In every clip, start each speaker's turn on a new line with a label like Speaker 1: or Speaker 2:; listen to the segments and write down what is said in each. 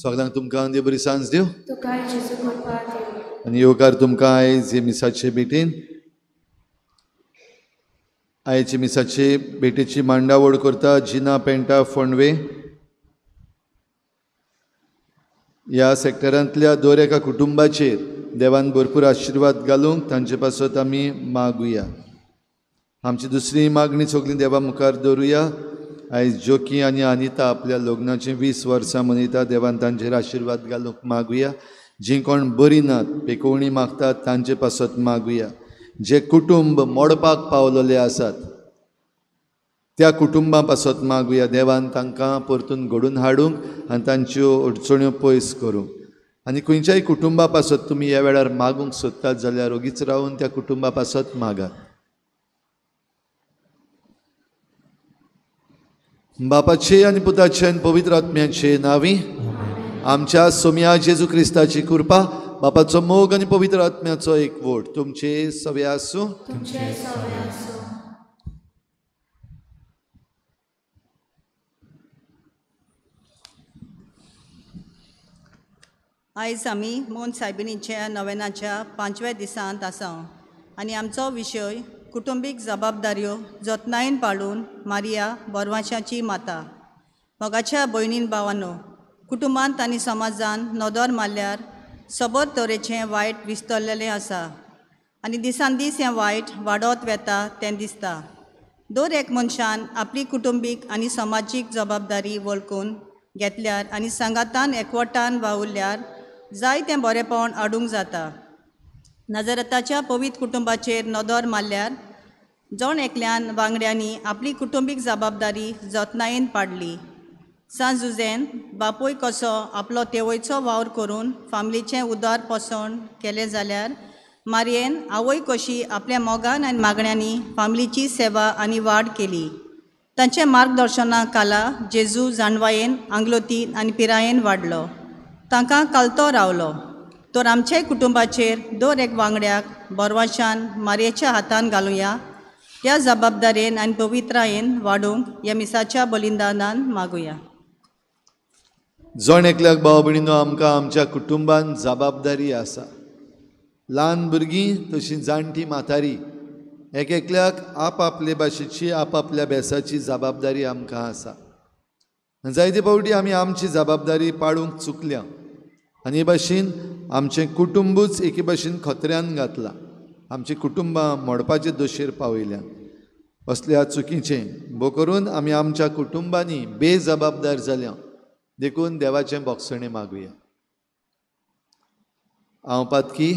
Speaker 1: सगळ्यांक तुमकां देव बरी सांज दिव आनी येवकार तुमकां आयज हे मिसाचे भेटेन आयचे मिसाचे भेटेची मांडावळ करता जिना पेंटा फोंडवे ह्या सॅक्टरांतल्या दर एका कुटुंबाचेर देवान भरपूर आशिर्वाद घालूंक तांचे पासत आमी मागुया. आमची दुसरी मागणी सगळीं देवा मुखार दवरुया. आयज जोकी आनी अनिता आपल्या लग्नाचें 20 वर्सां मनयता. देवान तांचेर आशिर्वाद घालूंक मागुया. जीं कोण बरीं नात पेकोवणी मागतात तांचे पासत मागुया. जे कुटुंब मोडपाक पावलेले आसात त्या कुटुंबां पासत मागुया. देवान तांकां परतून घडून हाडूंक आनी तांच्यो अडचण्यो पयस करूंक. आनी खंयच्याय कुटुंबा पासत तुमी ह्या वेळार मागूंक सोदतात जाल्यार ओगीच रावन त्या कुटुंबा पासत मागात. बापाचे आनी पुताचे आनी पवित्र आत्म्याचे नांवी आमच्या सोम्या जेजू क्रिस्ताची कृपा बापाचो मोग आनी पवित्र आत्म्याचो एकवट तुमचे सवे आसूं.
Speaker 2: आयज आमी मोन सायबिणीच्या नवेनाच्या 5व्या दिसांत आसा आनी आमचो विशय कुटुंबीक जबाबदाऱ्यो जतनायेन पाळून मारिया बोरवांशाची माता. मोगाच्या भयणीन भावांनो, कुटुंबांत आनी समाजान नदर मारल्यार सबोर तरेचें वायट विस्तरलेलें आसा आनी दिसान दीस हें वायट वाडत वेता तें दिसता. दर एक मनशान आपली कुटुंबीक आनी समाजीक जबाबदारी वळखून घेतल्यार आनी सांगातान एकवटान वावुरल्यार जाय तें बरेंपण हाडूंक जाता. नजरताच्या पवित्र कुटुंबाचेर नदर मारल्यार जण एकल्यान वांगड्यांनी आपली कुटुंबीक जबाबदारी जतनायेन पाडली. सांजुजेन बापूय कसो आपलो तेवयचो वावर करून फामलीचें उदार पोसण केलें जाल्यार मारयेन आवय कशी आपल्या मोगान आनी मागण्यांनी फामलीची सेवा आनी वाड केली. तांचे मार्गदर्शना खाला जेजू जाणवायेन आंगलोतीन आनी पिरायेन वाडलो. तांकां कालतो रावलो. तर आमच्याय कुटुंबाचेर दर एक वांगड्याक बोरवांशान मारयेच्या हातान घालुया. ह्या जबाबदारेन आनी पवित्रायेन वाडूंक ह्या मिसाच्या बलिदानान मागुया.
Speaker 1: जण एकल्याक भाव भयणीनो, आमकां आमच्या कुटुंबान जबाबदारी आसा. ल्हान भुरगीं तशीं जाणटी म्हातारी एक एकल्याक आपले भाशेची आपल्या बेसाची जबाबदारी आमकां आसा. जायते फावटी आमी आमची जबाबदारी पाळूंक चुकल्या आनी हे भाशेन आमचें कुटुंबूच एके भाशेन खतऱ्यान घातलां. आमची कुटुंबां मोडपाचे दोशेर पावयल्यात. असल्या चुकीचें भोव करून आमी आमच्या कुटुंबांनी बेजबाबदार जाल्या देखून देवाचें बोगसणें मागुया. हांव पातकी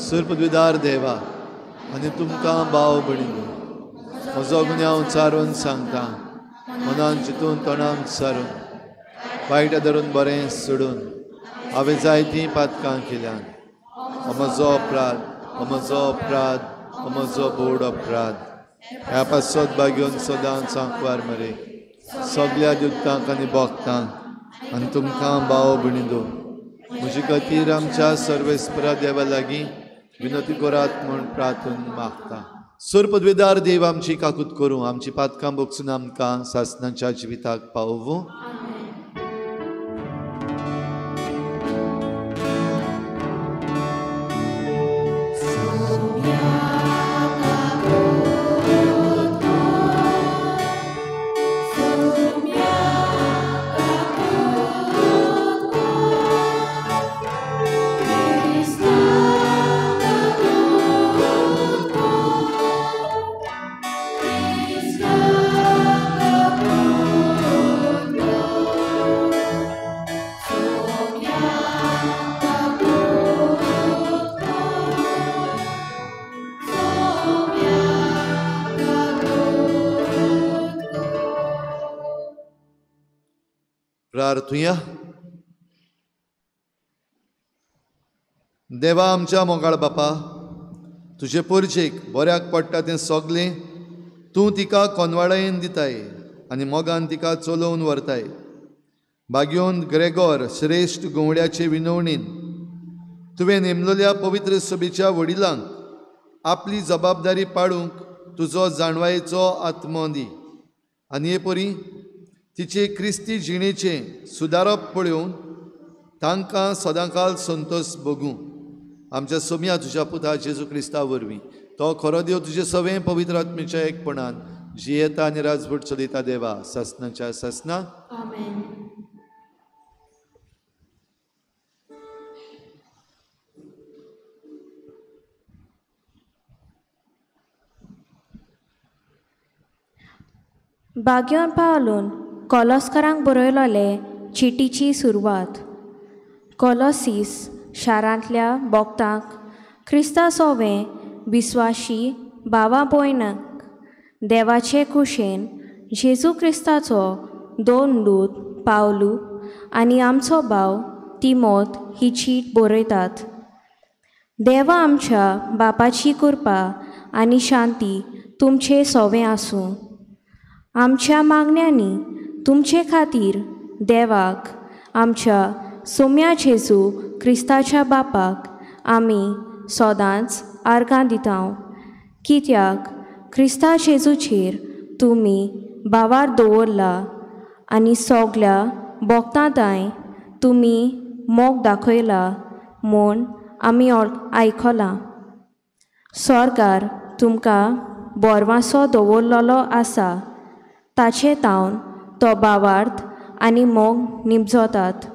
Speaker 1: सुरपदविदार देवा आनी तुमकां भाव भयणीनो, म्हजो गुन्यांव हांव चारून सांगता. मनान चिंतून तोंडान सारून वायट धरून बरें सोडून हांवें जायतीं पातकां केल्यान. हो म्हजो अपराध, हो म्हजो अपराध, हो म्हजो बोड अपराध. ह्या पासत भाग्योन सदांच सांकवार मरे सगळ्या दुतांक आनी भोगतांक आनी तुमकां भाव भयणीनो, म्हजे खातीर आमच्या सर्वेस्परा देवा लागीं विनंती करात म्हूण प्रार्थून मागता. सुरपदविदार देव आमची काकूत करूं, आमची पातकां भोगसून आमकां सासणाच्या जिविताक पावूं. प्रार्थुया. देवा आमच्या मोगाळ बापा, तुजे पोरचेक बऱ्याक पडटा तें सगलें तूं तिका कोनवाळेन दिताय आनी मोगान तिका चलोवन व्हरताय. भाग्योन ग्रेगोर श्रेश्ठ गोवड्याचे विनवणेन तुवें नेमलेल्या पवित्र सभेच्या वडिलांक आपली जबाबदारी पाळूंक तुजो जाणवायेचो आत्मो दी आनी हे परी तिचे क्रिस्ती जिणेचे सुदारप पळोवन तांकां सदांकाल संतोश भोगूं. आमच्या सोम्या तुज्या पुता जेजू क्रिस्ता वरवीं तो खरो देव तुजे सवें पवित्र आत्मेच्या एकपणान जियेता आनी राजभट चलयता देवा ससनाच्या ससना.
Speaker 3: आमेन. भाग्योन पावलून कॉलोस्करांक बरयलोले चिटीची सुरवात. कॉलोसीस शारांतल्या भोगतांक क्रिस्ता सोवें विस्वाशी भावा भयणांक देवाचे कुशेन जेजू क्रिस्ताचो दोन दूत पावलू आनी आमचो भाव तिमोथ ही चीट बरयतात. देवा आमच्या बापाची कृपा आनी शांती तुमचे सोवें आसूं. आमच्या मागण्यांनी तुमचे खातीर देवाक आमच्या सोम्या जेजू क्रिस्ताच्या बापाक आमी सदांच आर्गां दिता. कित्याक क्रिस्ता जेजूचेर तुमी भावार दवरला आनी सगल्या भोगतांताय तुमी मोग दाखयला म्हूण आमी आयकलां. स्वर्गार तुमकां बोरवांसो दवरलेलो आसा ताचे तावन तो भावार्थ आनी मोग निपजोतात.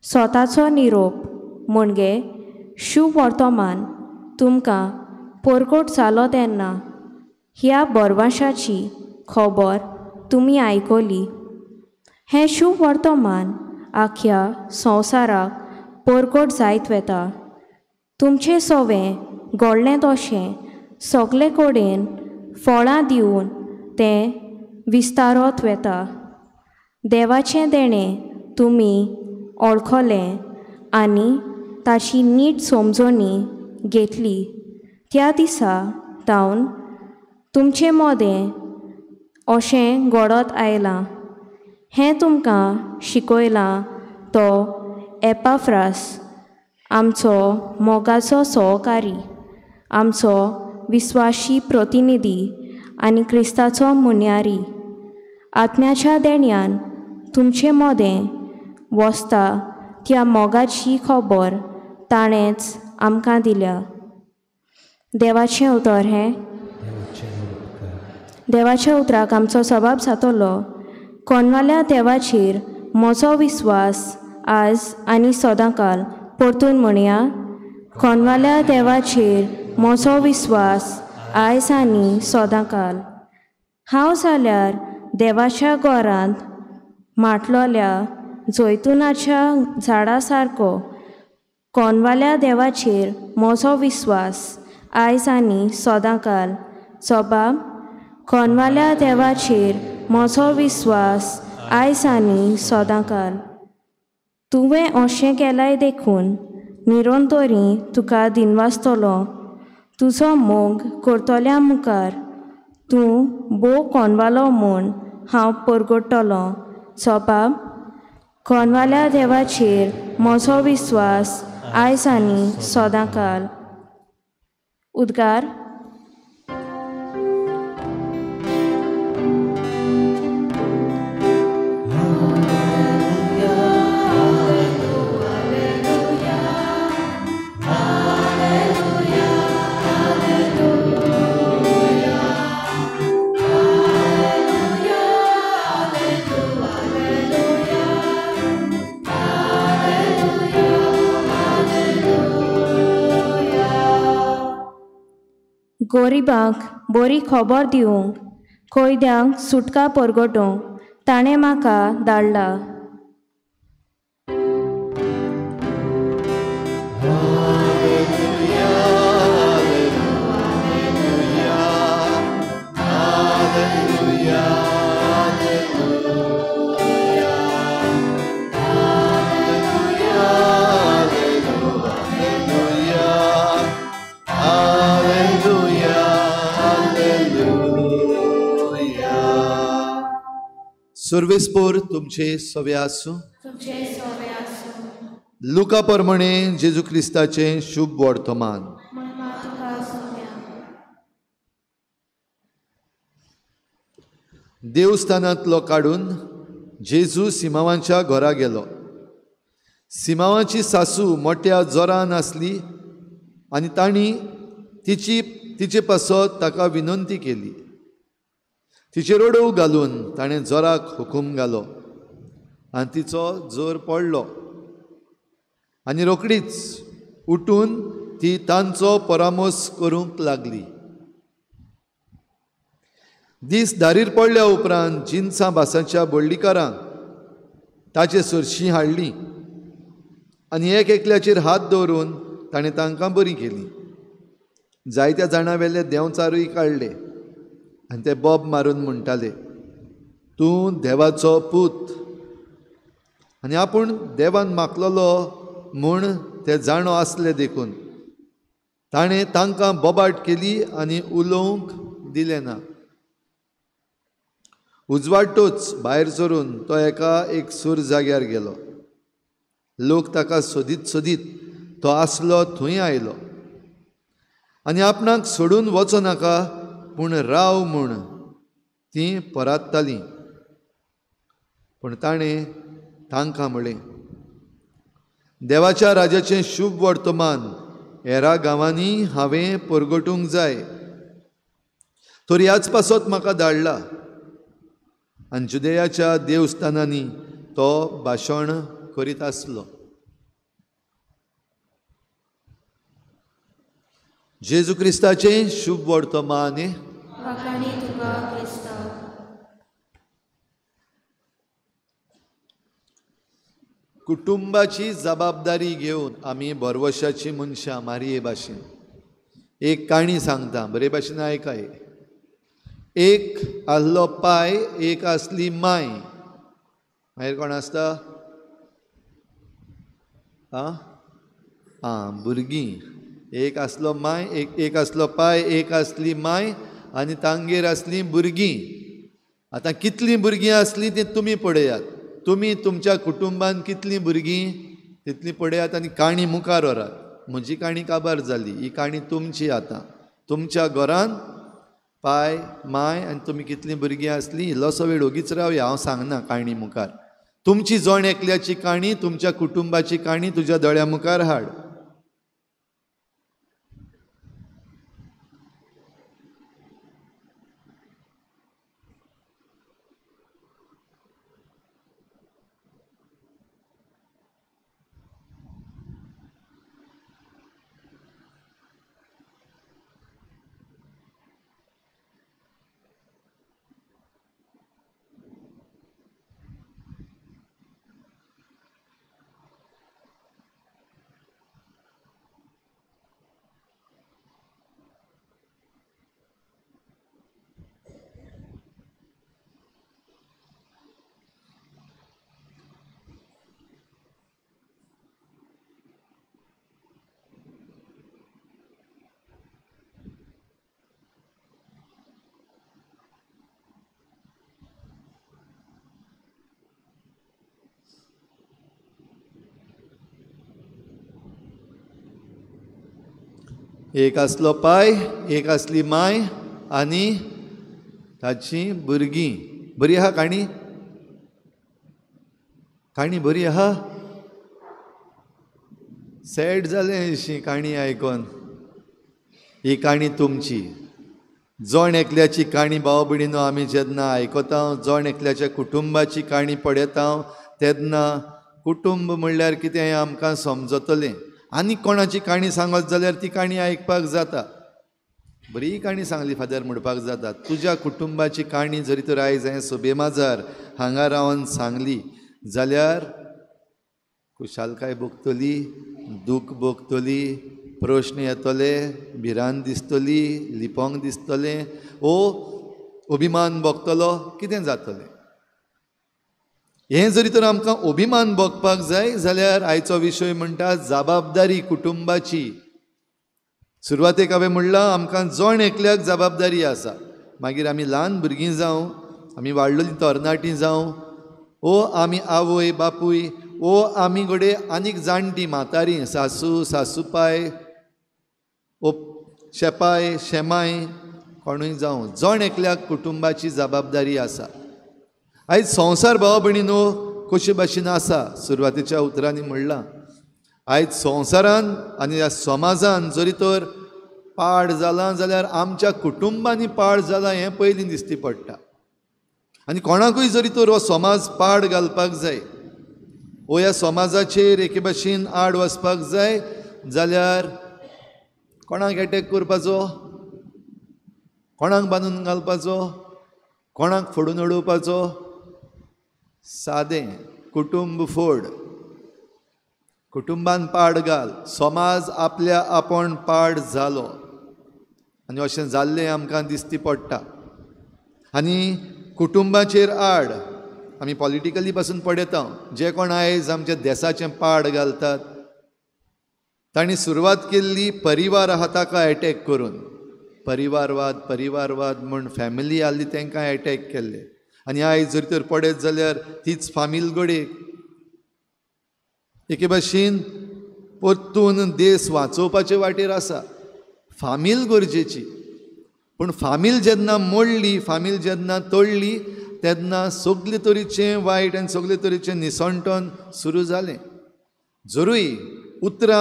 Speaker 3: स्वताचो निरोप म्हणजे शुभ वर्तमान तुमकां परगट जालो तेन्ना ह्या बोरवांशाची खबर तुमी आयकली. हें शुभ वर्तमान आख्या संवसाराक परगट जायत वेता. तुमचें सोवें घडलें तशें सगळे कडेन फळां दिवन तें विस्तारत वेता. देवाचें देणें तुमी ओळखलें आनी ताची नीट समजणी घेतली. त्या दिसा तावन तुमचें मोदें अशें घडत आयलां. हें तुमकां शिकयलां तो एपाफ्रास, आमचो मोगाचो सहकारी, आमचो विस्वाशी प्रतिनिधी आनी क्रिस्ताचो मुन्यारी. आत्म्याच्या देण्यान तुमचें मोदें वसता त्या मोगाची खबर ताणेंच आमकां दिल्या. देवाचें उतर हें. देवाच्या उतराक आमचो सबाब जातलो. कोनवाल्या देवाचेर म्हजो विस्वास आज आनी सदांकाल. परतून म्हणया, कोनवाल्या देवाचेर म्हजो विस्वास आयज आनी सदांकाल. हांव जाल्यार देवाच्या घरांत माटलोल्या जैतुनाच्या झाडा सारको कोनवाल्या देवाचेर म्हजो विस्वास आयज आनी सदांकाल. सबाब, कोनवाल्या देवाचेर म्हजो विस्वास आयज आनी सदांकाल. तुवें अशें केलाय देखून निरंतरी तुका दिनवासतलो. तुजो मोग करतल्या मुखार तूं भोव कोनवालो म्हूण हांव परगडटलो. सबाब, कोनवाल्या देवाचेर म्हजो विस्वास आयज आनी सदांकाल. उद्गार. गोरिबांक बरी खबर दिवंक, कोयद्यांक सुटका परगटोवंक ताणें म्हाका धाडला.
Speaker 1: सर्वेस्पोर तुमचे सवे आसूं. लुका प्रमाणे जेजू क्रिस्ताचें शुभ वर्तमान. देवस्थानांतलो काडून जेजू सिमावांच्या घरा गेलो. सिमावाची सासू मोठ्या जोरान आसली आनी तांणी तिचे पासत ताका विनंती केली. तिचेर रडव घालून ताणें जोराक हुकूम घालो आनी तिचो जोर पडलो आनी रोखडीच उठून ती तांचो परामोस करूंक लागली. दीस दारीर पडल्या उपरांत जिन्सां भासाच्या बोडलीकारांक ताचे सरशीं हाडली आनी एकल्याचेर हात दवरून ताणें तांकां बरी केली. जायत्या जाणां वेले देंवचारूय काडले आनी ते बोब मारून म्हणटाले, तूं देवाचो पूत. आनी आपूण देवान मागलोलो म्हूण ते जाणो आसले देखून ताणें तांकां बोबाट केली आनी उलोवंक दिलें ना. उजवाडटोच भायर सरून तो एक सूर जाग्यार गेलो. लोक ताका सोदीत सोदीत तो आसलो थंय आयलो आनी आपणाक सोडून वचो नाका पूण राव म्हूण तीं परात्तालीं. पूण ताणें तांकां म्हळें, देवाच्या राजाचें शुभ वर्तमान हेरा गांवांनी हांवें परगटूंक जाय. तर ह्याच पासत म्हाका धाडला. आनी जुदेयाच्या देवस्थानांनी तो भाशण करीत आसलो. जेजू क्रिस्ताचें शुभ वर्तमान. कुटुंबाची जबाबदारी घेवन आमी बरवशाची मनशां मारये भाशेन एक काणी सांगता, बरे भाशेन आयकाय. एक आसलो पाय, एक आसली माय. मागीर कोण आसता? भुरगीं. एक आसलो माय, एक आसलो पाय, एक आसली माय आनी तांगेर आसलीं भुरगीं. आतां कितलीं भुरगीं आसलीं तें तुमी पळयात. तुमी तुमच्या कुटुंबान कितलीं भुरगीं तितलीं पळयात आनी काणी मुखार व्हरात. म्हजी काणी काबार जाली. ही काणी तुमची. आतां तुमच्या घरान पाय, माय आनी तुमी कितलीं भुरगीं आसलीं इल्लोसो वेळ ओगीच रावया, हांव सांगना काणी मुखार. तुमची जण एकल्याची काणी, तुमच्या कुटुंबाची काणी तुज्या दोळ्या मुखार हाड. एक आसलो पाय, एक आसली माय आनी ताची भुरगीं. बरी आहा काणी? काणी बरी आहा? सॅड जालें अशी काणी आयकोन. ही काणी तुमची. जण एकल्याची काणी भाव भयणीनो आमी जेन्ना आयकता, जण एकल्याच्या कुटुंबाची काणी पळयता तेन्ना कुटुंब म्हणल्यार कितें हें आमकां समजतलें. आनी कोणाची काणी सांगत जाल्यार ती काणी आयकपाक जाता. बरी काणी सांगली फादर म्हणपाक जाता. तुज्या कुटुंबाची काणी जरी तर आयज हांवें सभे माजार हांगा रावन सांगली जाल्यार खुशालकाय भोगतली, दूख भोगतली, प्रश्न येतले, भिरांत दिसतली, लिपोंक दिसतलें, ओ अभिमान भोगतलो, कितें जातलें. हें जरी तर आमकां अभिमान भोगपाक जाय जाल्यार आयचो विशय म्हणटा जबाबदारी कुटुंबाची. सुरवातेक हांवें म्हणलां आमकां जण एकल्याक जबाबदारी आसा. मागीर आमी ल्हान भुरगीं जावं आमी वाडलेलीं तरणाटीं जावं ओ आमी आवय बापूय ओ आमी घोडे आनीक जाणटी म्हातारी सासू सासूपाय ओ शेपाय शेमाय कोणूय जावं जण एकल्याक कुटुंबाची जबाबदारी आसा. आयज संवसार भाव भयणीनो कशे भाशेन आसा सुरवातेच्या उतरांनी म्हणलां. आयज संवसारान आनी ह्या समाजान जरी तर पाड जालां जाल्यार आमच्या कुटुंबांनी पाड जालां हें पयलीं दिश्टी पडटा. आनी कोणाकूय जरी तर हो समाज पाड घालपाक जाय वो ह्या समाजाचेर एके भाशेन आड वचपाक जाय जाल्यार कोणाक एटॅक करपाचो, कोणाक बांदून घालपाचो, कोणाक फोडून उडोवपाचो. सादें कुटुंब फोड, कुटुंबान पाड घाल, समाज आपल्या आपूण पाड जालो आनी अशें जाल्लें आमकां दिश्टी पडटा. आनी कुटुंबाचेर आड आमी पॉलिटिकली पासून पळयता जे कोण आयज आमच्या देशाचें पाड घालतात तांणी सुरवात केल्ली परिवार आहा ताका एटॅक करून. परिवारवाद म्हूण फॅमिली आसली तांकां एटॅक केल्ले. आनी आयज जर तर पळयत जाल्यार तीच फामील घोडेक एके भाशेन परतून देश वाचोवपाचे वाटेर आसा. फामील गरजेची, पूण फामील जेन्ना मोडली, फामील जेन्ना तोडली तेन्ना सगले तरेचें वायट आनी सगले तरेचें निसंटन सुरू जालें. जरूय उतरां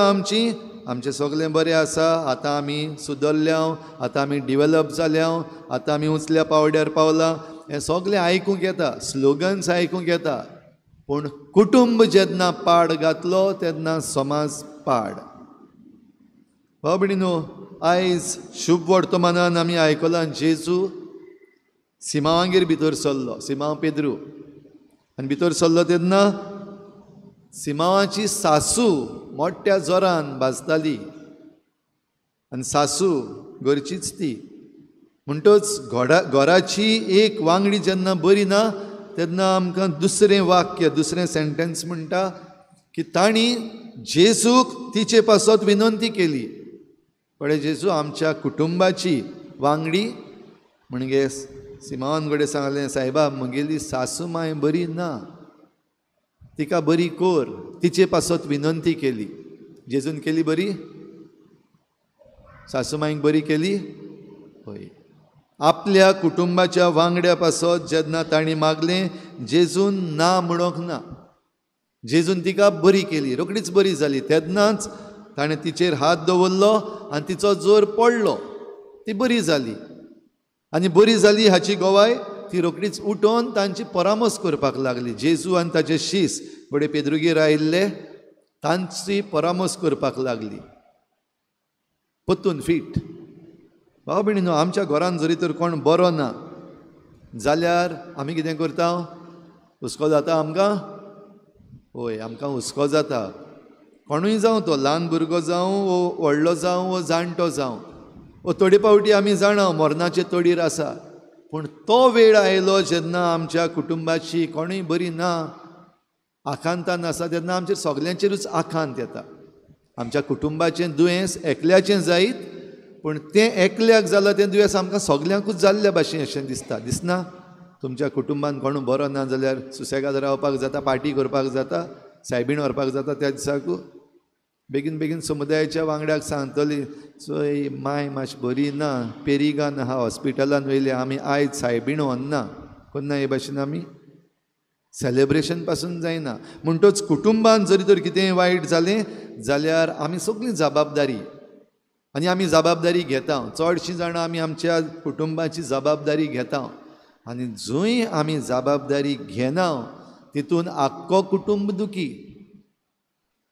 Speaker 1: आमचें सगलें बरें आसा, आतां आमी सुदरल्या, आतां आमी डिवेलप जाल्या, आतां आमी उंचल्या पावड्यार पावलां हें सगलें आयकूंक येता, स्लोगन्स आयकूंक येता. पूण कुटुंब जेन्ना पाड घातलो तेन्ना समाज पाड. भाव भयणीनो, आयज शुभ वर्तमानान आमी आयकलां जेजू सिमावांगेर भितर सरलो, सिमांव पेद्रू, आनी भितर सरलो तेन्ना सिमावाची सासू मोठ्या जोरान भाजताली आनी सासू घरचीच ती. म्हणटच घराची एक वांगडी जेन्ना बरी ना तेन्ना आमकां दुसरें वाक्य, दुसरें सेंटेन्स म्हणटा की तांणी जेजूक तिचे पासत विनंती केली. पळय जेजू आमच्या कुटुंबाची वांगडी म्हणजे सिमावान कडेन सांगलें सायबा म्हगेली सासू माय बरी ना, तिका बरी कोर, तिचे पासत विनंती केली. जेजून केली बरी, सासू मायक बरी केली. होय, आपल्या कुटुंबाच्या वांगड्या पासत जेन्ना तांणी मागलें जेजून ना म्हणोंक ना. जेजून तिका बरी केली, रोखडीच बरी जाली. तेन्नाच ताणें तिचेर हात दवरलो आनी तिचो जोर पडलो, ती बरी जाली. आनी बरी जाली हाची गोवाय ती रोखडीच उठोवन तांची परामर्श करपाक लागली. जेजू आनी ताचे शीस बडे पेद्रुगेर आयिल्ले तांची परामर्श करपाक लागली. पत्तून फीट. भाव भयणीनो, आमच्या घरान जरी तर कोण बरो ना जाल्यार आमी कितें करता? हुस्को जाता आमकां? होय, आमकां हुस्को जाता. कोणूय जावं, तो ल्हान भुरगो जावं वो व्हडलो जावं वो जाणटो जावं, वो थोडे फावटी आमी जाणा मरणाचे तडीर आसा. पूण तो वेळ आयलो जेन्ना आमच्या कुटुंबाची कोणूय बरी ना, आकांतान आसा, तेन्ना आमचेर सगल्यांचेरूच आकांत येता. आमच्या कुटुंबाचें दुयेंस एकल्याचें जायत, पूण तें एकल्याक जालां तें दुयेंस आमकां सगल्यांकूच जाल्ल्या भाशेन अशें दिसता. दिसना? तुमच्या कुटुंबान कोणूय बरो ना जाल्यार सुसेगाद रावपाक जाता, पार्टी करपाक जाता, सायबीण व्हरपाक जाता त्या दिसाकू. बेगीन बेगीन समुदायाच्या वांगड्याक सांगतली चोय माय मातशी बरी ना, पेरिगान आहा, हॉस्पिटलान वयले, आमी आयज सायबीण व्हरना कोन्ना. हे भाशेन आमी सेलेब्रेशन पासून जायना. म्हणटच कुटुंबान जरी तर कितेंय वायट जालें जाल्यार आमी सगळीं जबाबदारी आनी आमी जबाबदारी घेता. चडशीं जाणां आमी आमच्या कुटुंबाची जबाबदारी घेता आनी जंय आमी जबाबदारी घेना तितून आख्खो कुटुंब दुखी.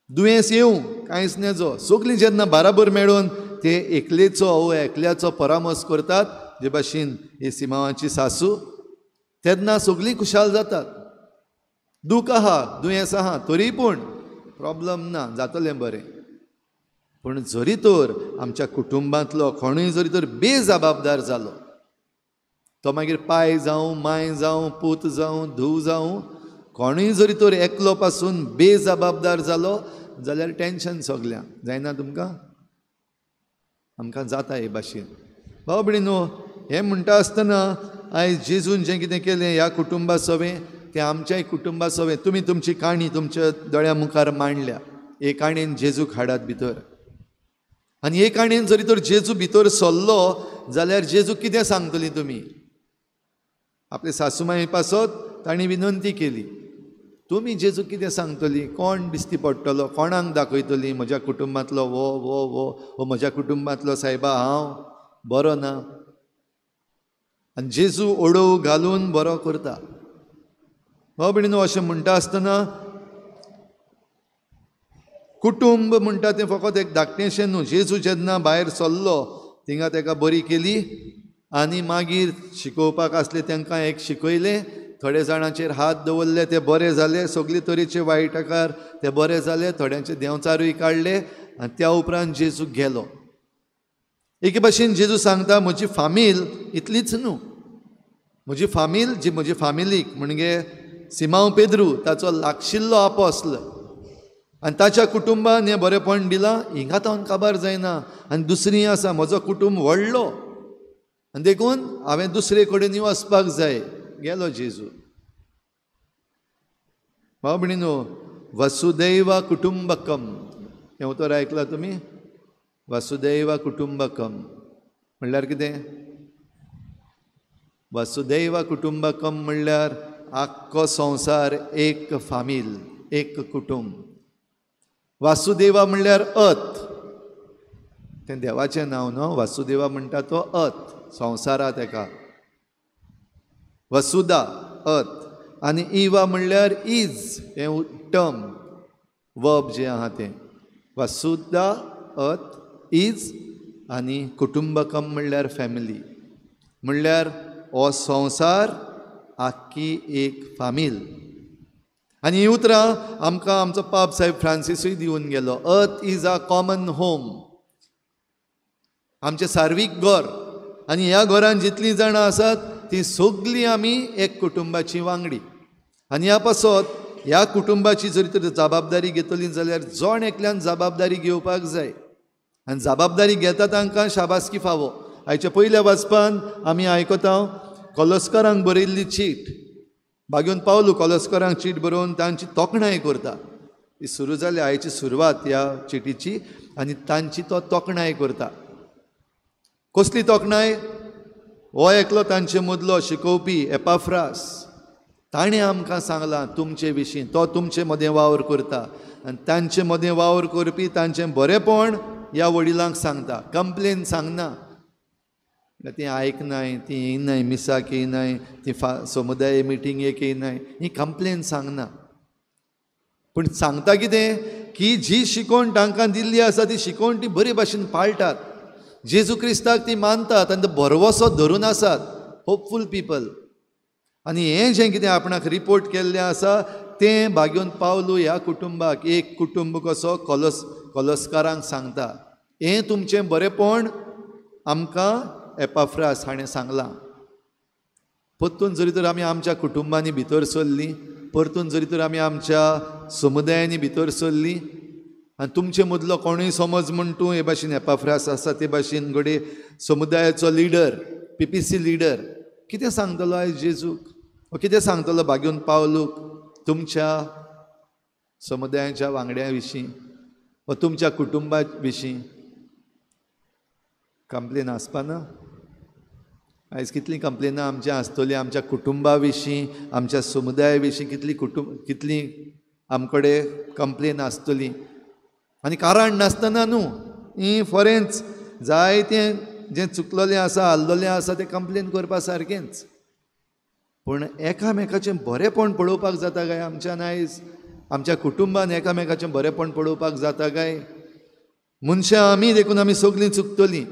Speaker 1: दुयेंस येवं कांयच नजो, सगळीं जेन्ना बाराबर मेळून ते एकलेचो वो एकल्याचो परामर्श करतात, जे भाशेन ही सिमावाची सासू, तेन्ना सगळीं खुशाल जातात. दूख आहा, दुयेंस आहा, तरी पूण प्रॉब्लम ना, जातलें बरें. पूण जरी तर आमच्या कुटुंबांतलो कोणूय जरी तर बेजबाबदार जालो, तो मागीर पाय जावं, माय जावं, पूत जावं, धूव जावं, कोणूय जरी तर एकलो पासून बेजबाबदार जालो जाल्यार टेन्शन सगल्यांक जायना तुमकां? आमकां जाता हे भाशेन. भाव भयणीनो, हें म्हणटा आसतना आयज जेजून जें कितें केलें ह्या कुटुंबा सवें तें आमच्याय कुटुंबा सवें तुमी तुमची काणी तुमच्या दोळ्या मुखार मांडल्या. हे काणयेन जेजूक हाडात भितर. आनी हे काणयेन जरी तर जेजू भितर सरलो जाल्यार जेजूक कितें सांगतलीं तुमी. आपले सासूमाई पासत तांणी विनंती केली, तुमी जेजूक कितें सांगतलीं, कोण दिश्टी पडटलो, कोणाक दाखयतलीं, म्हज्या कुटुंबांतलो वो वो वो वो म्हज्या कुटुंबांतलो सायबा हांव बरो ना. आनी जेजू ओडव घालून बरो करता. हो भयणीनो, अशें म्हणटा आसतना कुटुंब म्हणटा तें फकत एक धाकटेंशें न्हू. जेजू जेन्ना भायर सरलो थिंगा ताका बरी केली आनी मागीर शिकोवपाक आसलें तांकां एक शिकयलें. थोडे जाणांचेर हात दवरले ते बरे जाले. सगळे तरेचे वायटाकार ते बरे जाले. थोड्यांचे देंवचारूय काडले आनी त्या उपरांत जेजू गेलो. एके भाशेन जेजू सांगता, म्हजी फामील इतलीच न्हू, म्हजी फामील जी म्हजी फामिलीक म्हणजे सिमांव पेद्रू ताचो लागशिल्लो आपोसल आनी ताच्या कुटुंबान हें बरेंपण दिलां हिंगा तावन काबार जायना. आनी दुसरी आसा, म्हजो कुटुंब व्हडलो आनी देखून हांवें दुसरे कडेन वचपाक जाय. गेलो जेजू. भाव भयणीनो, वसुदैव कुटुंबकम हें उतर आयकलां तुमी? वसुदैव कुटुंबकम म्हणल्यार कितें? वसुदैव कुटुंबकम म्हणल्यार आख्खो संवसार एक फामील, एक कुटुंब. वासुदेवा म्हणल्यार अत, तें देवाचें नांव न्हू. वासुदेवा म्हणटा तो अत, संवसारा तेका. वसुदा अत आनी इवा म्हणल्यार इज, हें टर्म वर्ब जें आहा तें. वसुदा अत इज आनी कुटुंबकम म्हणल्यार फॅमिली. म्हणल्यार हो संवसार आख्खी एक फामील. आनी ही उतरां आमकां आमचो पाप साहेब फ्रांसिसूय दिवन गेलो. Earth is a common home, आमचें सार्वीक घर. आनी ह्या घरान जितलीं जाणां आसात ती सगळीं आमी एक कुटुंबाची वांगडी. आनी ह्या पासत ह्या कुटुंबाची जरी तर जबाबदारी घेतली जाल्यार जोण एकल्यान जबाबदारी घेवपाक जाय. आनी जबाबदारी घेता तांकां शाबासकी फावो. आयच्या पयल्या वाचपान आमी आयकता कॉलस्करांक बरयल्ली चीट. बागेवन पावलो कॉलस्करांक चीट बरोवन तांची तोखणाय करता. ही सुरू जाली आयची सुरवात ह्या चिटीची आनी तांची तो तोखणाय करता. कसली तोखणाय? हो एकलो तांचे मदलो शिकोवपी एपाफ्रास, ताणें आमकां सांगलां तुमचे विशीं. तो तुमचे मदें वावर करता आनी तांचे मदें वावर करपी तांचें बरेंपण ह्या वडिलांक सांगता. कंप्लेन सांगना. ती आयकनाय, ती येयनाय, मिसाक येयनाय, ती समुदाय मिटिंगेक येयनाय, ही कंप्लेन सांगना. पूण सांगता कितें की जी शिकोवण तांकां दिल्ली आसा ती शिकोवण ती बरे भाशेन पाळटात. जेजू क्रिस्ताक ती मानतात आनी तो भरवोसो धरून आसात. होपफूल पीपल. आनी हें जें कितें आपणाक रिपोर्ट केल्लें आसा तें बागेवन पावलो ह्या कुटुंबाक. एक कुटुंब कसो कॉलस्कारांक सांगता. हें तुमचें बरेंपण आमकां एपाफ्रास हाणें सांगलां. परतून जरी तर आमी आमच्या कुटुंबांनी भितर सरलीं, परतून जरी तर आमी आमच्या समुदायांनी भितर सरलीं आनी तुमचे मदलो कोणूय समज म्हण तूं हे भाशेन एपाफ्रास आसा ते भाशेन घडये समुदायाचो लिडर, PPC लिडर, कितें सांगतलो आयज जेजूक? कितें सांगतलो बागेवन पावलूक तुमच्या समुदायाच्या वांगड्या विशीं वा तुमच्या कुटुंबा विशीं? कंप्लेन आसपाना? आयज कितलीं कंप्लेनां आमच्या आसतलीं आमच्या कुटुंबा विशीं, आमच्या समुदाया विशीं. कितलीं आमकडे कंप्लेन आसतलीं. आनी कारण नासतना न्हू, ही फॉरेंच जायतें जें चुकलोलें आसा, हल्लोलें आसा तें कंप्लेन करपा सारकेंच. पूण एकामेकाचें बरेंपण पळोवपाक जाता काय आमच्यान आयज? आमच्या कुटुंबान एकामेकाचें बरेंपण पळोवपाक जाता काय? मनशां आमी देखून आमी सगळीं चुकतलीं.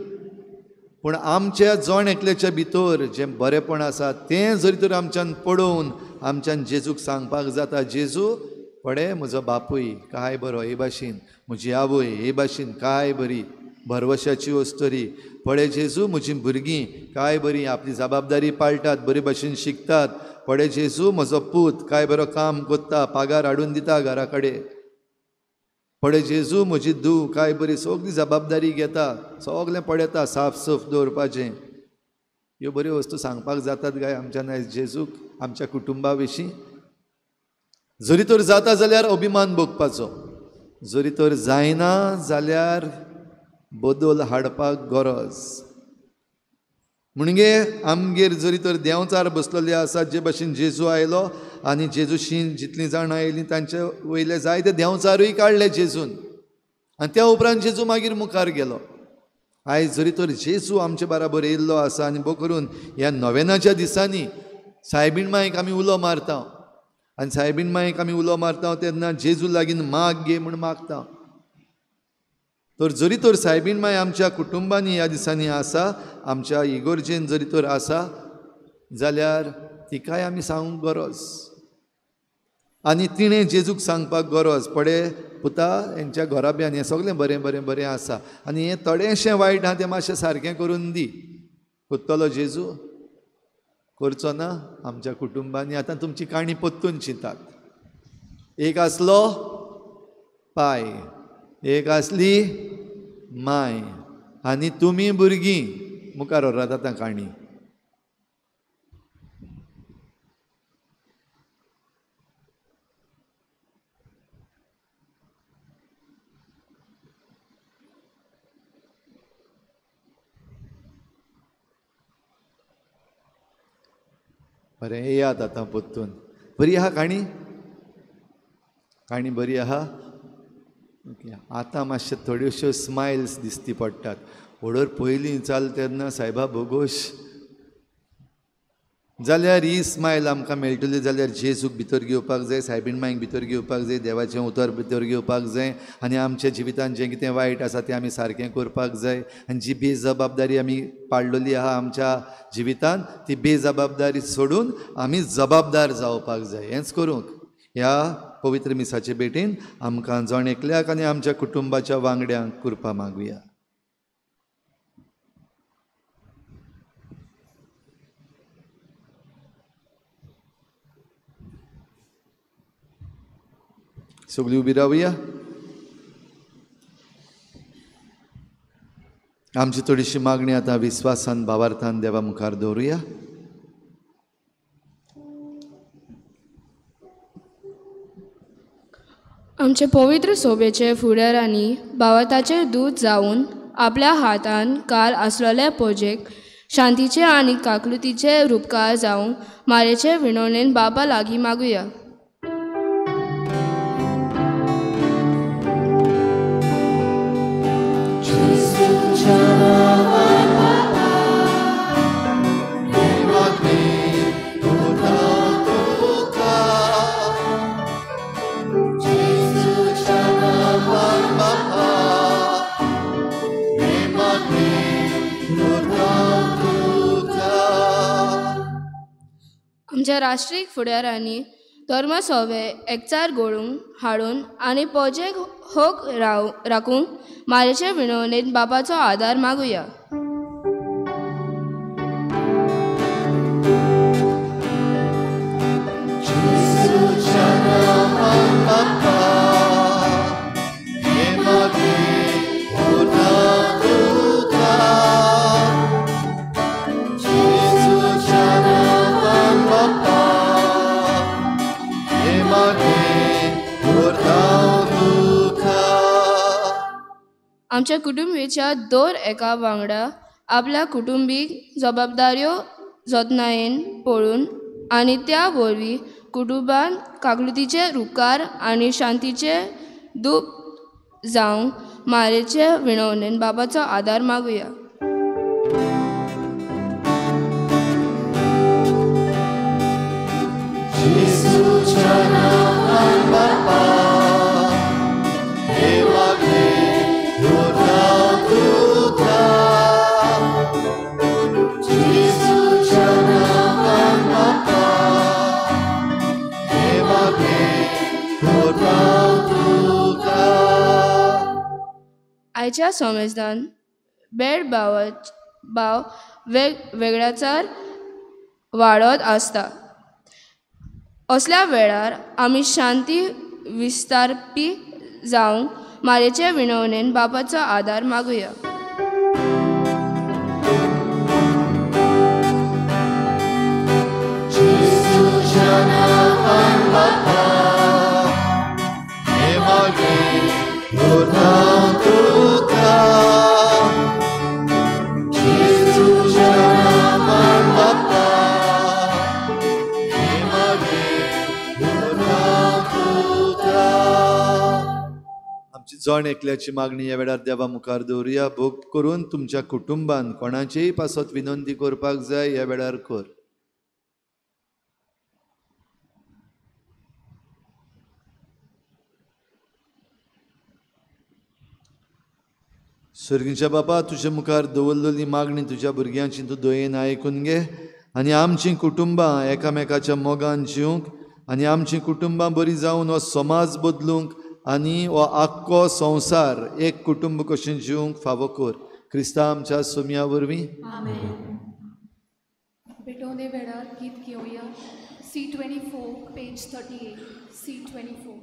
Speaker 1: पूण आमच्या जोण एकल्याच्या भितर जें बरेंपण आसा तें जरी तर आमच्यान पळोवन आमच्यान जेजूक सांगपाक जाता, जेजू पळय म्हजो बापूय काय बरो हे भाशेन, म्हजी आवय हे भाशेन काय बरी भरवशाची वस्तरी. पळय जेजू म्हजीं भुरगीं काय बरीं आपली जबाबदारी पाळटात, बरे भाशेन शिकतात. पळय जेजू म्हजो पूत काय बरो काम कोत्ता, पागार हाडून दिता घरा कडेन. पळय जेजू म्हजी धूव काय बरी सगळी जबाबदारी घेता, सगळें पळयता साफ सूफ दवरपाचें. ह्यो बऱ्यो वस्तू सांगपाक जातात काय आमच्यान आयज जेजूक आमच्या कुटुंबा विशीं? जरी तर जाता जाल्यार अभिमान भोगपाचो, जरी तर जायना जाल्यार बदल हाडपाक गरज. म्हणजे आमगेर जरी तर देंवचार बसलेले आसात, जे भाशेन जेजू आयलो आनी जेजूशी जितलीं जाणां आयलीं तांचे वयले जायते देंवचारूय काडले जेजून, आनी त्या उपरांत जेजू मागीर मुखार गेलो. आयज जरी तर जेजू आमचे बराबर येयल्लो आसा आनी बो करून ह्या नोवेनाच्या दिसांनी सायबीण मांयक आमी उलो मारता, आनी सायबीण मांयक आमी उलो मारता तेन्ना जेजू लागीं माग गे म्हूण मागता. तर जरी तर सायबीण मांय आमच्या कुटुंबांनी ह्या दिसांनी आसा, आमच्या इगोर्जेन जरी तर आसा जाल्यार तिकाय आमी सांगूंक गरज. आनी तिणें जेजूक सांगपाक गरज, पळे पुता हेंच्या घरा बियान हें सगळें बरें बरें बरें आसा आनी हें थोडेंशें वायट आहा तें मातशें सारकें करून दी. कोत्तलो जेजू? करचो ना? आमच्या कुटुंबांनी आतां तुमची काणी पोत्तून चिंतात. एक आसलो पाय, एक आसली माय, आनी तुमी भुरगीं मुखार व्हरात आतां काणी. बरें येयात आतां पोत्तून. बरी आहा काणी? काणी बरी आहा? ओके. आतां मातशे थोड्योश्यो स्मायल्स दिसती पडटात. ओडोर पयलीं जाल तेन्ना सायबा बोगोश जाल्यार ही स्मायल आमकां मेळटली जाल्यार जेजूक भितर घेवपाक जाय, सायबीण मांयक भितर घेवपाक जाय, देवाचें उतर भितर घेवपाक जाय आनी आमच्या जिवितांत जें कितें वायट आसा तें आमी सारकें करपाक जाय. आनी जी बेजबाबदारी आमी पाळलेली आहा आमच्या जिवितांत, ती बेजबाबदारी सोडून आमी जबाबदार जावपाक जाय. हेंच करूंक ह्या पवित्र मिसाचे भेटेन आमकां जण एकल्याक आनी आमच्या कुटुंबाच्या वांगड्यांक कृपा मागुया. सगळीं उबी रावया. आमची थोडीशी मागणी आतां विस्वासान भावार्थान देवा मुखार दवरुया.
Speaker 4: आमचे पवित्र सोबेचे फुडाऱ्यांनी भावार्थाचेर दूत जावन आपल्या हातान काल आसलेले पोजेक शांतीचे आनी काकुलतीचे रूपकार जावं मारेचे विणवणेन बाबा लागीं मागुया. आमच्या राष्ट्रीय फुडाऱ्यांनी धर्मसभे एकचार घडोवंक हाडून आनी पोजेक होक राखूंक मारेचे विणवणेन बाबाचो आदार मागुया. आमच्या कुटुंबीच्या दर एका वांगडा आपल्या कुटुंबीक जबाबदाऱ्यो जतनायेन पळोवन आनी त्या वरवीं कुटुंबान काकुलतीचे रूपकार आनी शांतीचे दूत जावं मारेचे विणवणेन बाबाचो आदार मागुया. आयच्या संमेलनान बेड भाव वेगळ्याचार वाडत आसता. असल्या वेळार आमी शांती विस्तारपी जावं मारेचे विणवणेन बाबाचो आदार मागुया.
Speaker 1: तुझ्या नावान बापा हे मागे दोरता तुका तुझ्या नावान बापा हे मागे दोरता तुका. आमची जण एकल्याची मागणी ह्या वेळार देवा मुखार दवरुया. भोग करून तुमच्या कुटुंबान कोणाचेय पासत विनंती करपाक जाय ह्या वेळार कर. सर्गीच्या बापा तुझ्या मुखार दवरलेली मागणी तुझ्या भुरग्यांची तूं दयेन आयकून घे आनी आमची कुटुंबां एकामेकाच्या मोगान जिवंक आनी आमची कुटुंबां बरी जावन हो समाज बदलूंक आनी हो आख्खो संवसार एक कुटुंब कशें जिवंक फावो कर. क्रिस्ता आमच्या सोम्या वरवीं.
Speaker 5: भेटोंदे वेळार गीत घेवया. C24 page 38. C24.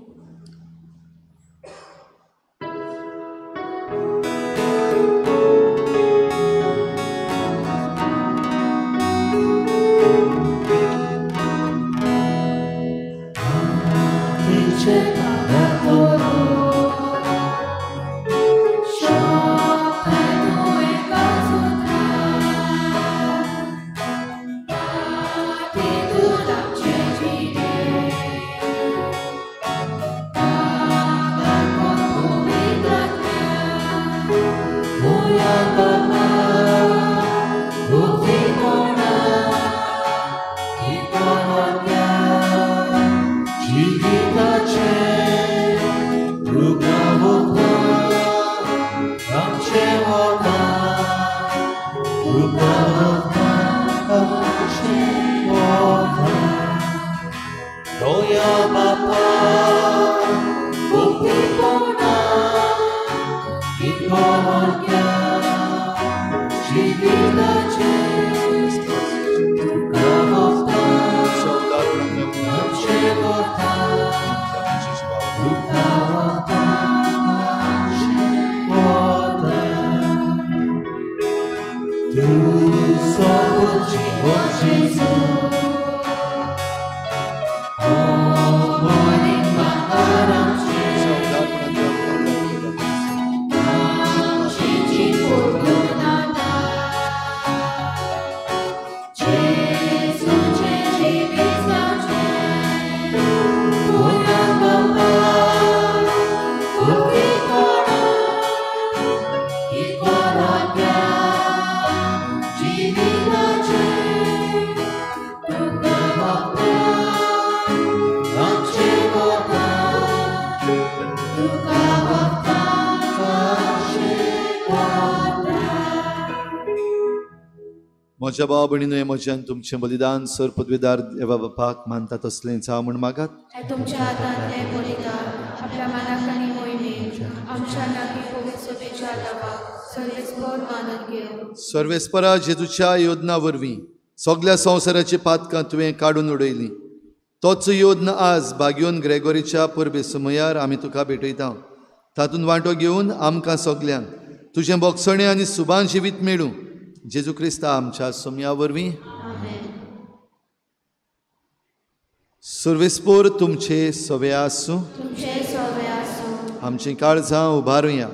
Speaker 1: म्हज्या भाव भयणीनो म्हज्यान तुमचें बलिदान सर पदवीदार देवा बापाक मानता तसलें जावं म्हूण मागात.
Speaker 5: तुमच्या हातांत हें बलिदान आपल्या मनाक आनी मोहिमेक आमच्या लागीं पवित्र सभेच्या नांवाक सर्वेस्पर मानून घेव.
Speaker 1: सर्वेस्परा जेजूच्या योजना वरवीं सगळ्या संवसाराची पातकां तुवें काडून उडयलीं. तोच योजना आज भाग्योन ग्रेगोरीच्या परबे समयार आमी तुका भेटयता. तातूंत वांटो घेवन आमकां सगल्यांक तुजें बोगसणें आनी सुभान जिवीत मेळूं. जेजू क्रिस्ता आमच्या सोम्या वरवीं. सर्वेस्पोर तुमचे सवे आसूं. आमची काळजां उबारुया.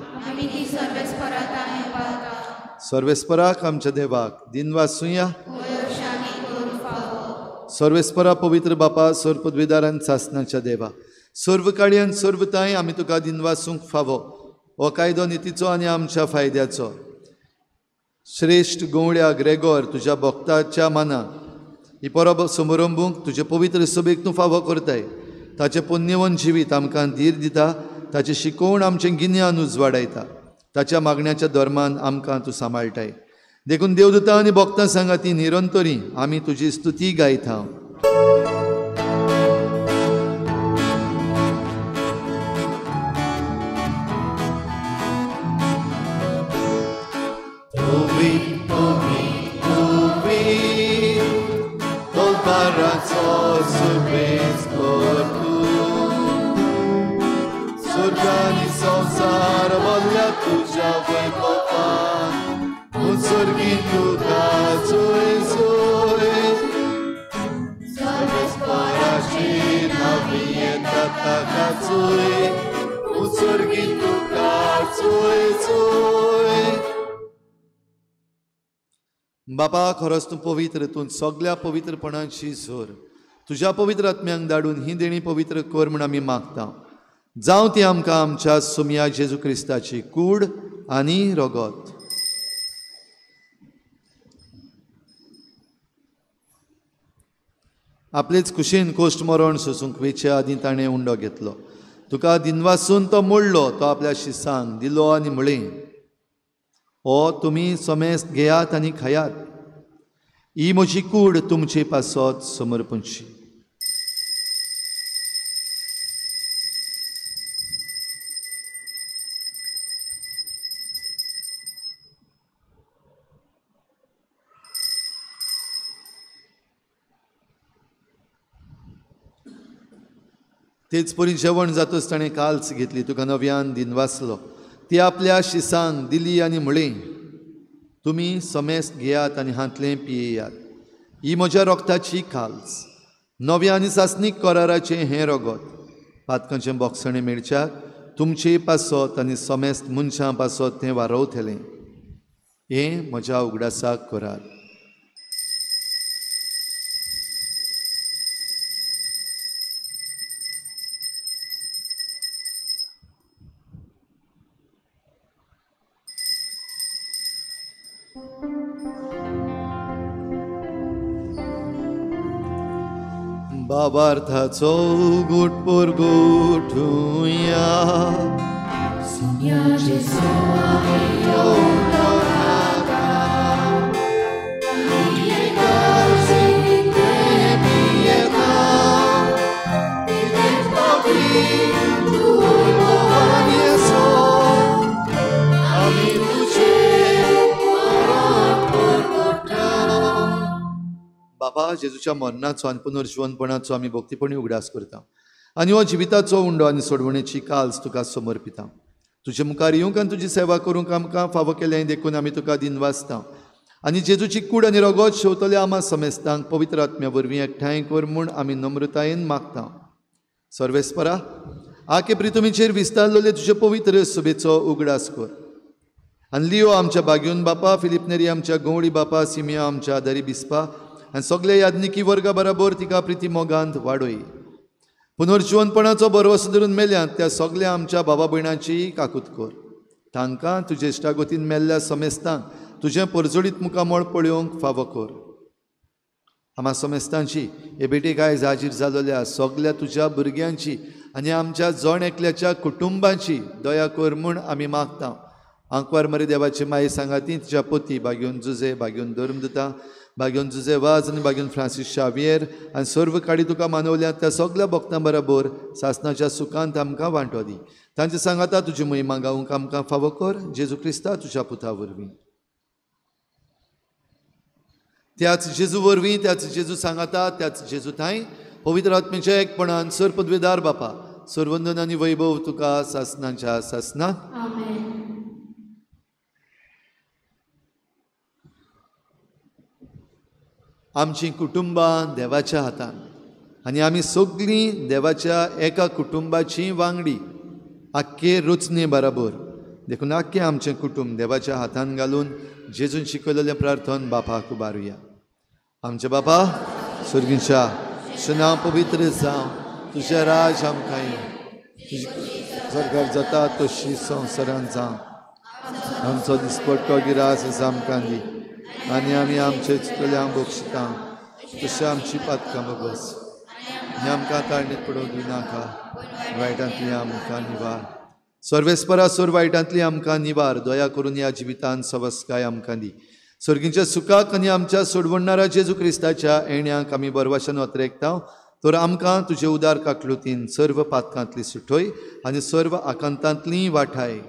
Speaker 1: सर्वेस्पराक आमच्या देवाक दिन वाचुया. सर्वेस्परा पवित्र बापा सर पदवीदारान सासणाच्या देवा सर्व काळयान सर्वताय आमी तुका दिन वाचूंक फावो. हो कायदो नितीचो आनी आमच्या फायद्याचो. श्रेष्ठ गवळ्या ग्रेगोर तुज्या भक्ताच्या माना ही परब समारंभूंक तुजे पवित्र सभेक तूं फावो करताय. ताचें पुण्यवन जिवीत आमकां धीर दिता. ताचें शिकोवण आमचें गिन्यान उजवाडायता. ताच्या मागण्याच्या धर्मान आमकां तूं सांबाळटाय. देखून देवदूतां आनी भक्तां सांगाती निरंतरी आमी तुजी स्तुती गायता.
Speaker 6: Surgani संसार वल्ल्या तुझ्या वैभवान उत्सर्गीत तुका जोय जोय सर्वेस्पर
Speaker 1: ताका चोय उचर्गी तुका चोय चोय. बापा खरोच तूं पवित्र, तूं सगळ्या पवित्रपणाची झर तुज्या पवित्र आत्म्यांक धाडून ही देणी पवित्र कर म्हूण आमी मागता. जावं ती आमकां आमच्या सोम्या जेजू क्रिस्ताची कूड आनी रगत. आपलेच कुशीन कोश्ट मरण सोसूंक वेचे आदी ताणें उंडो घेतलो. तुका दिनवासून तो मोडलो, तो आपल्या शिसांक दिलो आनी म्हळें, हो तुमी समेस्त घेयात आनी खायात, ही म्हजी कूड तुमचे पासत समर्पणची. तेच परी जेवण जातच ताणें काल्स घेतली, तुका नव्यान दिनवासलो, ती आपल्या शिसांक दिली आनी म्हळें, तुमी समेस्त घेयात आनी हातलें पियेयात, ही म्हज्या रोगताची काल्स, नव्या आनी सासणीक कराराचें हें रगत. पातकांचें बोगसणें मेळच्याक तुमचे पासत आनी समेस्त मनशां पासत तें वारवतलें. हें म्हज्या उगडासाक करात. बाबार्थाचो गुटपूर गुठुया. बाबा जेजूच्या मरणाचो आनी पुनर्जीवनपणाचो आमी भक्तीपणी उगडास करता आनी हो जिविताचो उंडो आनी सोडवणेची काल्स तुका समर्पिता. तुजे मुखार येवंक आनी तुजी सेवा करूंक आमकां फावो केलें देखून आमी तुका दिनवासता आनी जेजूची कूड आनी रगत शेवतले आमा समेस्तांक पवित्र आत्म्या वरवीं एकठांय कर म्हूण आमी नम्रतायेन मागता. सर्वेस्परा आके प्रितुमीचेर विस्तारलेले तुजे पवित्र सभेचो उगडास कर. आनी लियो आमच्या बागयून बापा, फिलिप नेरी आमच्या गवळी बापा, सिमिया आमच्या आदारी बिस्पा आनी सगळे याज्ञिकी वर्गा बराबर तिका प्रिती मोगांत वाडय. पुनर्जीवनपणाचो बरवसो धरून मेल्यांत त्या सगळ्या आमच्या बाबा भयणांची काकूत कर. तांकां तुजे इश्टागतीन मेल्ल्या समेस्तांक तुजें परजोडीत मुखामळ पळोवंक फावो कर. आम्हा समेस्तांची हे बेटीक आयज हाजीर जालोल्या सगळ्या तुज्या भुरग्यांची आनी आमच्या जण एकल्याच्या कुटुंबाची दया कर म्हूण आमी मागता. आंकवार मरे देवाची माई सांगाती तुज्या पोती बागेवन जुजे, बागेवन धर्मदता, बागेवन जुजे वाज आनी बागेवन फ्रांसीस शावियर आनी सर्व काडी तुका मानवल्या त्या सगळ्या भक्तां बरोबर सासणाच्या सुखांत आमकां वांटो दी. तांचे सांगाता तुजी महिमा गावूंक आमकां फावो कर. जेजू क्रिस्ता तुज्या पुता वरवीं. त्याच जेजू वरवीं, त्याच जेजू सांगाता, त्याच जेजू थंय पवित्र आत्मेच्या एकपणान सर पदवेदार बापा, सर्वंदन आनी वैभव तुका सासणाच्या सासणाक. आमची कुटुंबां देवाच्या हातान आनी आमी सगळीं देवाच्या एका कुटुंबाची वांगडी आख्खे रुचने बराबर देखून आख्खें आमचें कुटुंब देवाच्या हातान घालून जेजून शिकयलेलें प्रार्थन बापाक उबारुया. आमचे बापा सुर्गीच्या तुजें नांव पवित्र जावं, तुजें राज आमकां सरकार जाता तशी संवसारांत जावं. आमचो दिसपट्टो गिरास आमकां दी आनी आमी आमचे चुकल्यांक बक्षिता तशें आमची पातकां बगस आनी आमकां तारणेंत पडोवंक दिनाका, वायटांतली आमकां निवार. सर्वेस्परा सोर वायटांतली आमकां निवार. दया करून ह्या जिवितांत सवस्काय आमकां दी. सर्गीच्या सुखाक आनी आमच्या सोडवणाऱ्या जेजू क्रिस्ताच्या येण्याक आमी बरवाशान वत्रेकता. तर आमकां तुजे उदार काकलुतीन सर्व पातकांतली सुटोय आनी सर्व आकांतांतली वाठाय.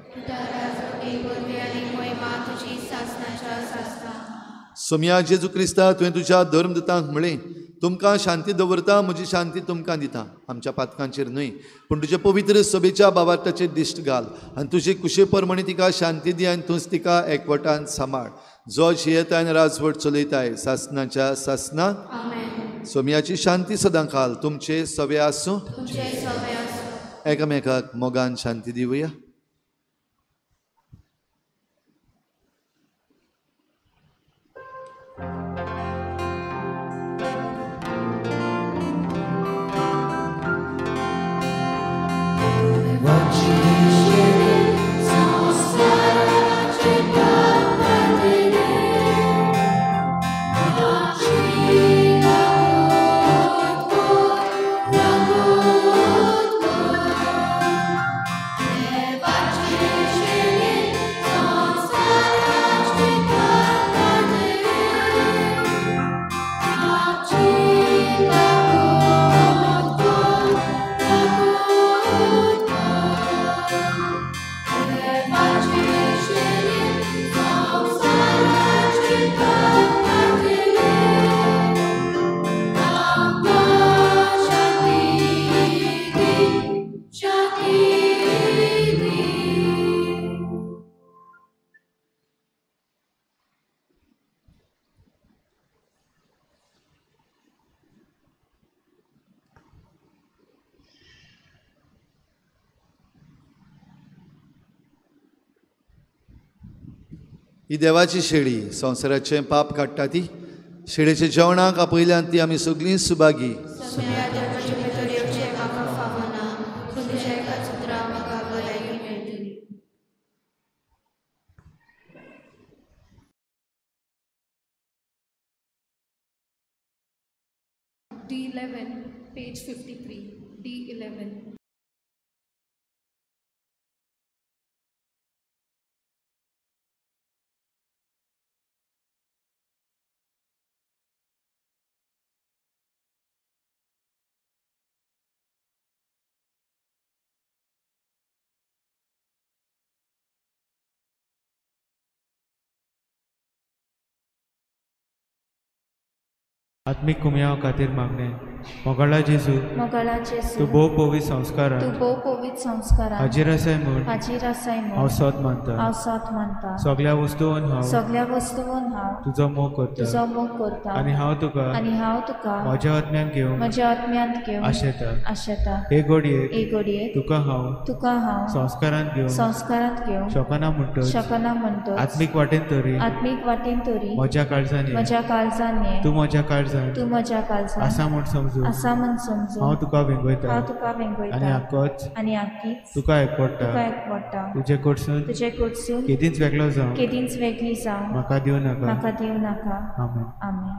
Speaker 1: सोम्या जेजू क्रिस्ता तुवें तुज्या धर्मदूतांक म्हळें, तुमकां शांती दवरता, म्हजी शांती तुमकां दिता. आमच्या पातकांचेर न्हय पूण तुजे पवित्र सभेच्या बाबार्थाचेर दिश्ट घाल आनी तुजे कुशे प्रमाणे तिका शांती दी आनी तूंच तिका एकवटान सांबाळ. जो जियेताय आनी राजवट चलयताय सासणाच्या सासणाक. सोम्याची शांती सदां घाल. तुमचे सवे आसूं. एकामेकाक मोगान शांती दिवया. ही देवाची शेळी संवसाराचें पाप काडटा ती शेळीच्या जेवणाक आपयल्यान ती आमी सगळीं सुभागी.
Speaker 5: D11, page 53. D11.
Speaker 7: आत्मिक कुमयाव खातीर मागणे. मोगाळा जेजू तूं भोव पवित्र संस्कारां हाजीर आसाय म्हूण हांव सत मानता. सगळ्या वस्तूंवन हांव तुजो मोग करता आनी हांव तुका म्हज्या आत्म्यान घेवन आशेता. हे घडये तुका हांव संस्कारांत घेवन शकना म्हणटच आत्मीक वाटेन तरी म्हज्या काळजांनी तूं म्हज्या काळजांत आसा म्हूण समजू हांव तुका वेंगयता आनी आख्खीच तुका आयकपडटा. तुजे कडसून केदींच वेगळी जावं म्हाका दिवं नाका. आमेन.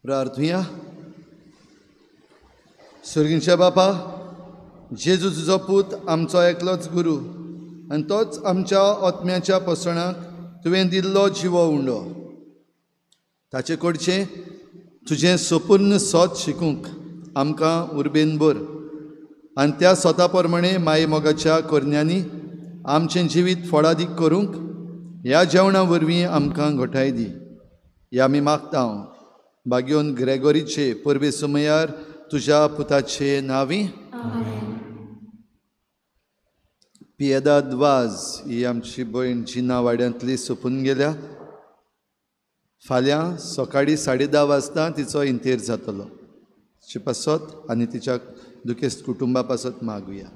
Speaker 1: प्रार्थुया. सुर्गींच्या बापा, जेजू तुजो पूत आमचो एकलोच गुरू आनी तोच आमच्या आत्म्याच्या पोसणाक तुवें दिल्लो जिवो उंडो. ताचे कडचे तुजें संपूर्ण सोत शिकूंक आमकां उर्बेन भर आनी त्या स्वता प्रमाणे माये मोगाच्या कोरण्यांनी आमचें जिवीत फळादीक करूंक ह्या जेवणा वरवीं आमकां घोटाय दी. ह्या आमी मागता बागयोन ग्रेगोरीचे परबे सुमयार तुज्या पुताचे नांवी. पियेदाद वाज ही आमची भयण जिना वाड्यांतली सोंपून गेल्या. फाल्यां सकाळीं 10:30 वाजता तिचो इंतेर जातलो. तिचे पासत आनी तिच्या दुखेस्त कुटुंबा पासत मागुया.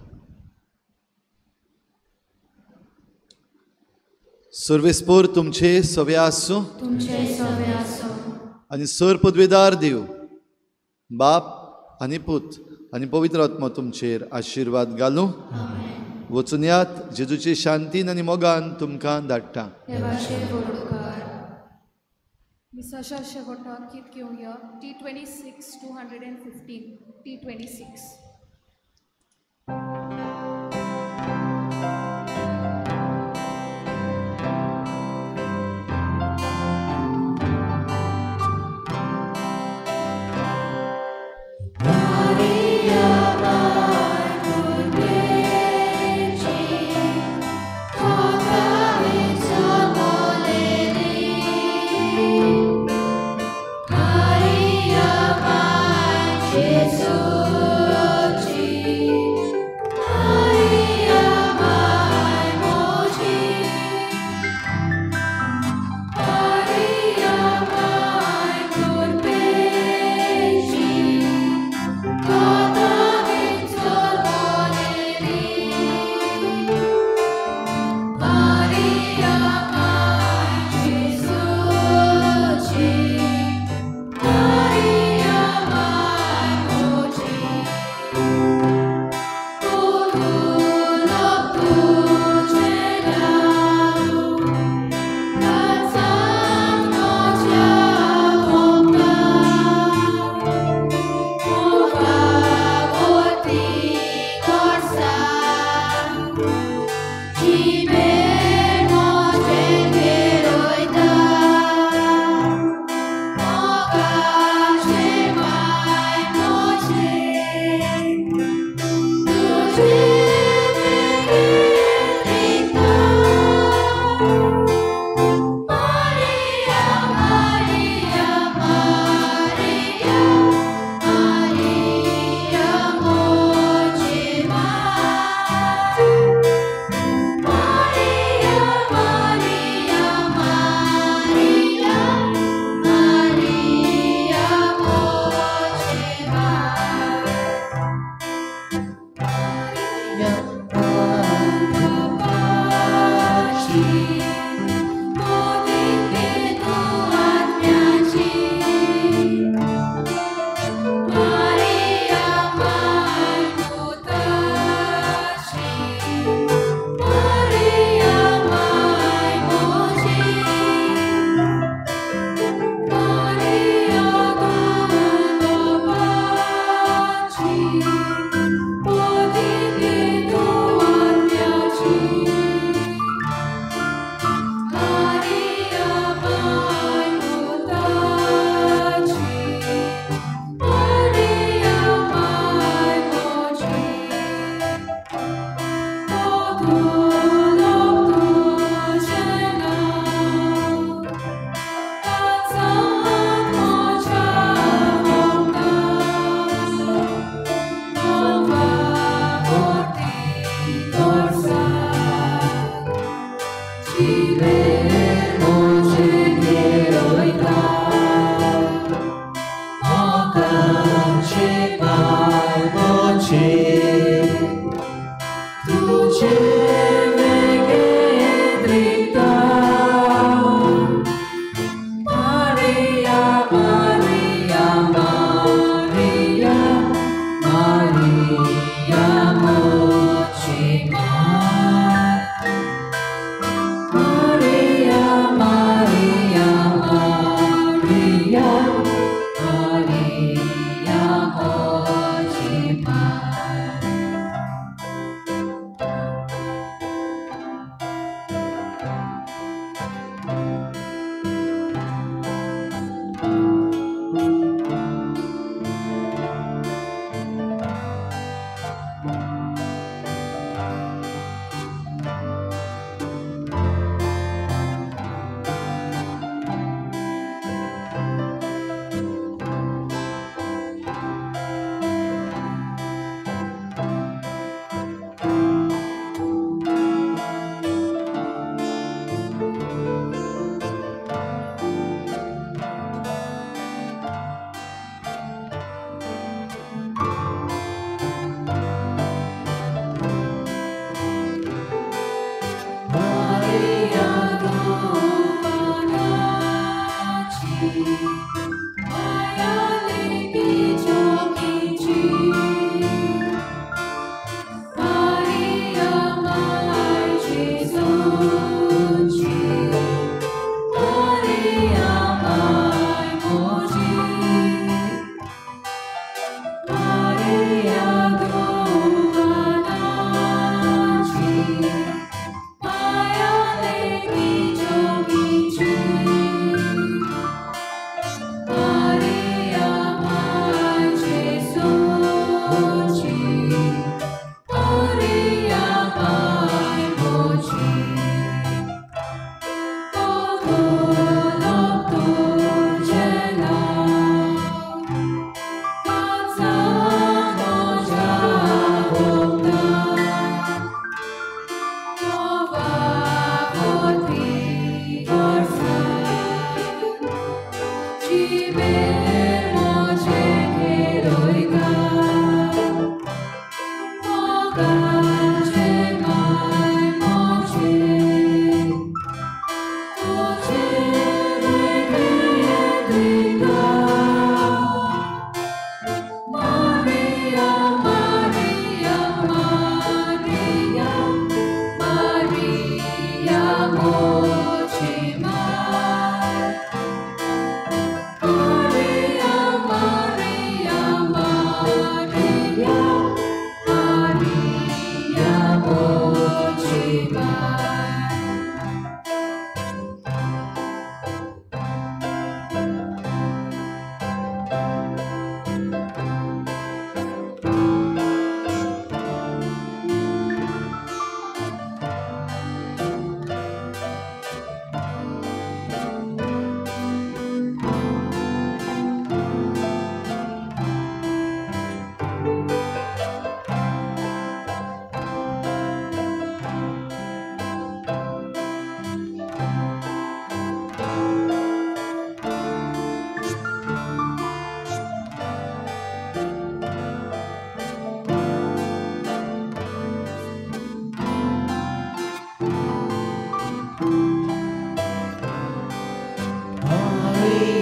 Speaker 1: सर्वेस्पोर तुमचे सवे आसूं आनी सर पदवेदार देव बाप आनी पूत आनी पवित्र आत्मा तुमचेर आशिर्वाद घालूं. वचून यात. जेजूचे शांतीन आनी मोगान तुमकां धाडटा.
Speaker 5: मिसाच्या शेवटाक गीत घेवया. T26 215 T26.
Speaker 6: Maria,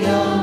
Speaker 6: या